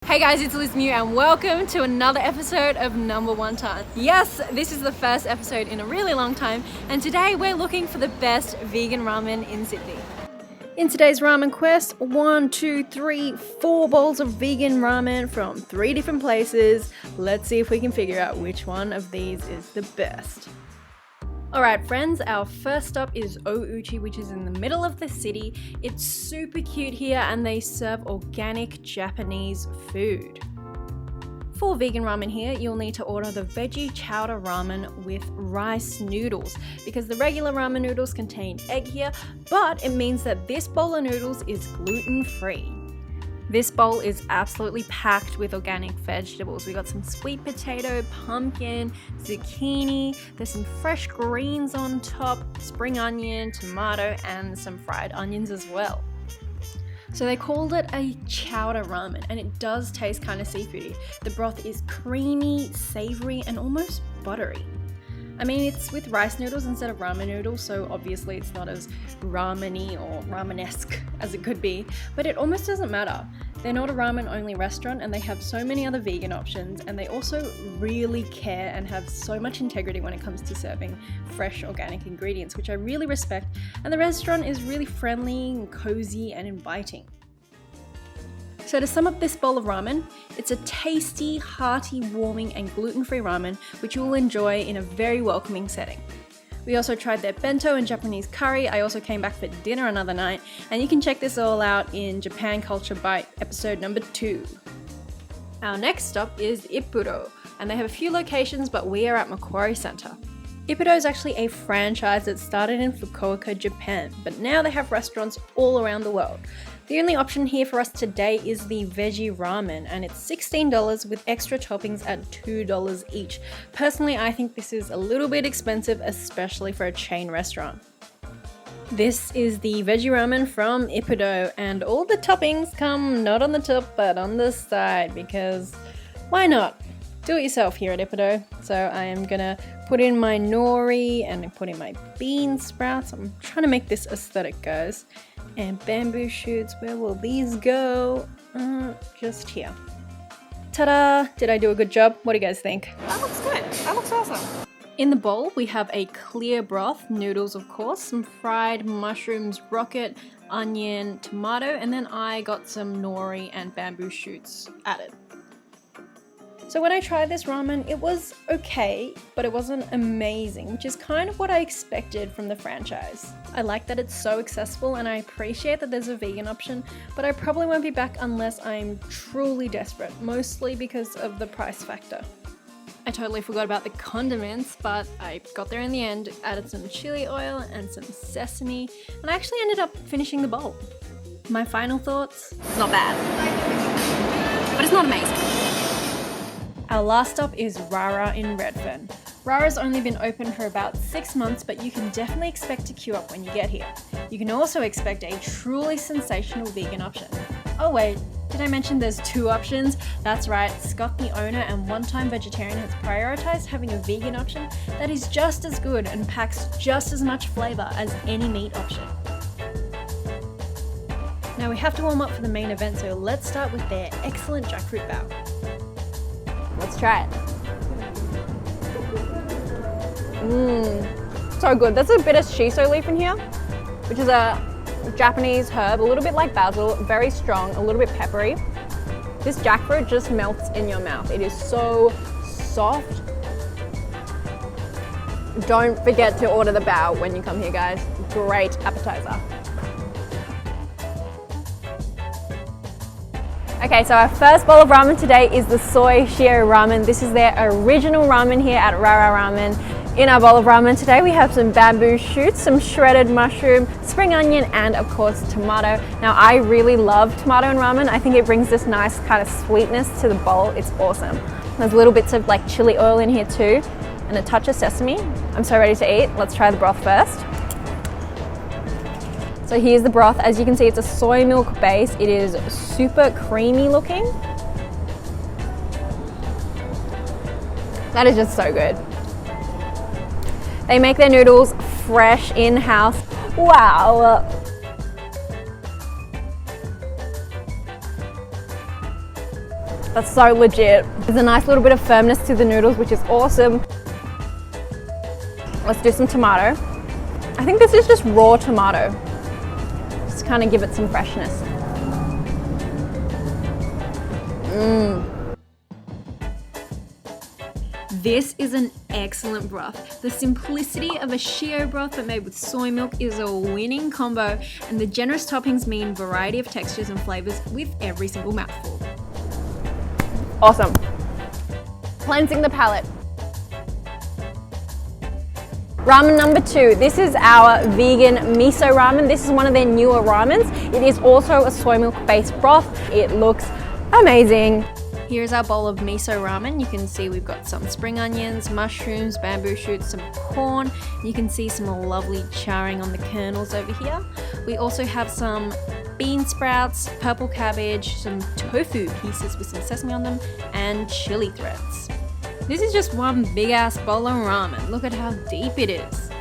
Hey guys, it's Liz Mew and welcome to another episode of Number One Time. Yes, this is the first episode in a really long time, and today we're looking for the best vegan ramen in Sydney. In today's ramen quest, 4 bowls of vegan ramen from 3 different places. Let's see if we can figure out which one of these is the best. Alright friends, our first stop is Ouchi, which is in the middle of the city. It's super cute here and they serve organic Japanese food. For vegan ramen here, you'll need to order the veggie chowder ramen with rice noodles because the regular ramen noodles contain egg here, but it means that this bowl of noodles is gluten-free. This bowl is absolutely packed with organic vegetables. We got some sweet potato, pumpkin, zucchini, there's some fresh greens on top, spring onion, tomato, and some fried onions as well. So they called it a chowder ramen, and it does taste kind of seafoody. The broth is creamy, savory, and almost buttery. I mean, it's with rice noodles instead of ramen noodles, so obviously it's not as ramen-y or ramen-esque as it could be, but it almost doesn't matter. They're not a ramen-only restaurant and they have so many other vegan options, and they also really care and have so much integrity when it comes to serving fresh organic ingredients, which I really respect, and the restaurant is really friendly and cozy and inviting. So to sum up this bowl of ramen, it's a tasty, hearty, warming and gluten-free ramen which you will enjoy in a very welcoming setting. We also tried their bento and Japanese curry. I also came back for dinner another night, and you can check this all out in Japan Culture Bite episode number 2. Our next stop is Ippudo, and they have a few locations, but we are at Macquarie Centre. Ippudo is actually a franchise that started in Fukuoka, Japan, but now they have restaurants all around the world. The only option here for us today is the veggie ramen, and it's $16 with extra toppings at $2 each. Personally, I think this is a little bit expensive, especially for a chain restaurant. This is the veggie ramen from Ippudo, and all the toppings come not on the top but on the side because why not? Do it yourself here at Ippudo. So I am gonna put in my nori and put in my bean sprouts. I'm trying to make this aesthetic, guys. And bamboo shoots, where will these go? Just here. Ta-da! Did I do a good job? What do you guys think? That looks good. That looks awesome. In the bowl, we have a clear broth, noodles of course, some fried mushrooms, rocket, onion, tomato, and then I got some nori and bamboo shoots added. So when I tried this ramen, it was okay, but it wasn't amazing, which is kind of what I expected from the franchise. I like that it's so accessible and I appreciate that there's a vegan option, but I probably won't be back unless I'm truly desperate, mostly because of the price factor. I totally forgot about the condiments, but I got there in the end, added some chili oil and some sesame, and I actually ended up finishing the bowl. My final thoughts? It's not bad, but it's not amazing. Our last stop is RaRa in Redfern. RaRa's only been open for about 6 months, but you can definitely expect to queue up when you get here. You can also expect a truly sensational vegan option. Oh wait, did I mention there's 2 options? That's right, Scott the owner and one-time vegetarian has prioritized having a vegan option that is just as good and packs just as much flavor as any meat option. Now we have to warm up for the main event, so let's start with their excellent jackfruit bao. Let's try it. So good. There's a bit of shiso leaf in here, which is a Japanese herb, a little bit like basil, very strong, a little bit peppery. This jackfruit just melts in your mouth. It is so soft. Don't forget to order the bao when you come here, guys. Great appetizer. Okay, so our first bowl of ramen today is the soy shio ramen. This is their original ramen here at RaRa Ramen. In our bowl of ramen today, we have some bamboo shoots, some shredded mushroom, spring onion, and of course, tomato. Now, I really love tomato in ramen. I think it brings this nice kind of sweetness to the bowl. It's awesome. There's little bits of like chili oil in here too, and a touch of sesame. I'm so ready to eat. Let's try the broth first. So here's the broth. As you can see, it's a soy milk base. It is super creamy looking. That is just so good. They make their noodles fresh in-house. Wow. That's so legit. There's a nice little bit of firmness to the noodles, which is awesome. Let's do some tomato. I think this is just raw tomato. Just kind of give it some freshness. This is an excellent broth. The simplicity of a shio broth but made with soy milk is a winning combo, and the generous toppings mean variety of textures and flavors with every single mouthful. Awesome. Cleansing the palate. Ramen number 2. This is our vegan miso ramen. This is one of their newer ramens. It is also a soy milk based broth. It looks amazing. Here's our bowl of miso ramen. You can see we've got some spring onions, mushrooms, bamboo shoots, some corn. You can see some lovely charring on the kernels over here. We also have some bean sprouts, purple cabbage, some tofu pieces with some sesame on them, and chili threads. This is just one big ass bowl of ramen. Look at how deep it is.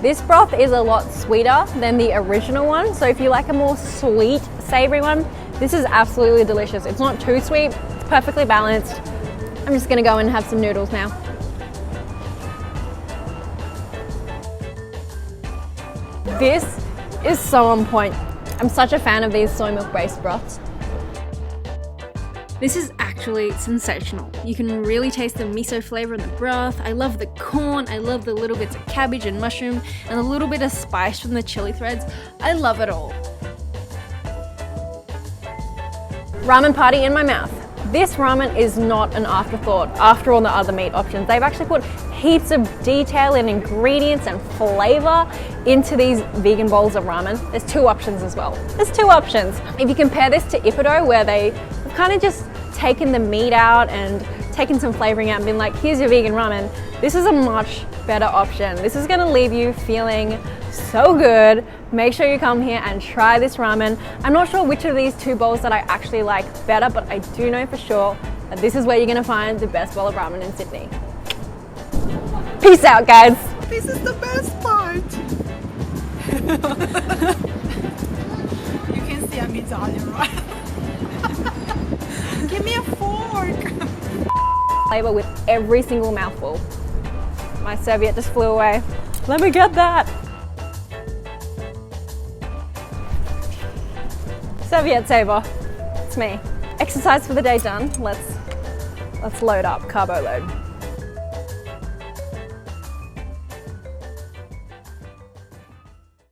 This broth is a lot sweeter than the original one, so if you like a more sweet, savory one, this is absolutely delicious. It's not too sweet, it's perfectly balanced. I'm just gonna go and have some noodles now. This is so on point. I'm such a fan of these soy milk based broths. This is actually sensational. You can really taste the miso flavor in the broth. I love the corn, I love the little bits of cabbage and mushroom, and a little bit of spice from the chili threads. I love it all. Ramen party in my mouth. This ramen is not an afterthought after all the other meat options. They've actually put heaps of detail and ingredients and flavor into these vegan bowls of ramen. There's 2 options as well. There's 2 options. If you compare this to Ippudo, where they've kind of just taken the meat out and taken some flavoring out and been like, here's your vegan ramen, this is a much better option. This is gonna leave you feeling so good. Make sure you come here and try this ramen. I'm not sure which of these 2 bowls that I actually like better, but I do know for sure that this is where you're gonna find the best bowl of ramen in Sydney. Peace out, guys. This is the best part. You can see I'm Italian, right? Give me a fork. Flavor with every single mouthful. My serviette just flew away. Let me get that. Serviette saver. It's me. Exercise for the day done. Let's load up, carbo load.